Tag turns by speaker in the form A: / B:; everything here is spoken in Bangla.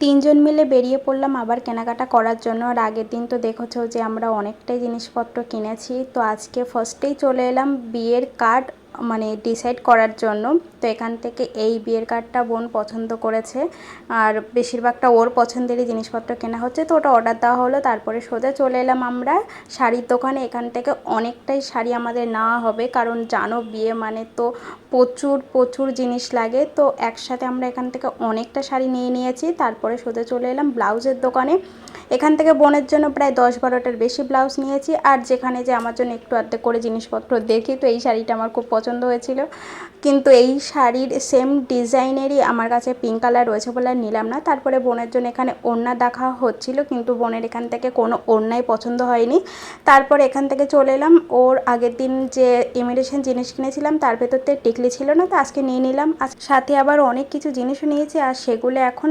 A: তিনজন মিলে বেরিয়ে পড়লাম আবার কেনাকাটা করার জন্য। আর আগের দিন তো দেখেছো যে আমরা অনেকটাই জিনিসপত্র কিনেছি। তো আজকে ফার্স্টেই চলে এলাম বিয়ের কার্ড মানে ডিসাইড করার জন্য। তো এখান থেকে এই বিয়ের কার্ডটা বোন পছন্দ করেছে, আর বেশিরভাগটা ওর পছন্দেরই জিনিসপত্র কেনা হচ্ছে। তো ওটা অর্ডার দেওয়া হলো, তারপরে সোজা চলে এলাম আমরা শাড়ির দোকানে। এখান থেকে অনেকটাই শাড়ি আমাদের নেওয়া হবে, কারণ জানো বিয়ে মানে তো প্রচুর প্রচুর জিনিস লাগে। তো একসাথে আমরা এখান থেকে অনেকটা শাড়ি নিয়ে নিয়েছি। তারপরে সোজা চলে এলাম ব্লাউজের দোকানে। এখান থেকে বোনের জন্য প্রায় 10-12টার বেশি ব্লাউজ নিয়েছি, আর যেখানে যে আমার জন্য একটু আধটু করে জিনিসপত্র দেখি। তো এই শাড়িটা আমার খুব পছন্দ হয়েছিল, কিন্তু এই শাড়ির সেম ডিজাইনেরই আমার কাছে পিঙ্ক কালার রয়েছে বলে আর নিলাম না। তারপরে বোনের জন্য এখানে ওড়না দেখা হচ্ছিল, কিন্তু বোনের এখান থেকে কোনো ওড়নাই পছন্দ হয়নি। তারপর এখান থেকে চলে এলাম ওর আগের দিন যে ইমিটেশন জিনিস কিনেছিলাম তার ভেতর থেকে টিকলি ছিল না, তো আজকে নিয়ে নিলাম। সাথে আবার অনেক কিছু জিনিসও নিয়েছি, আর সেগুলো এখন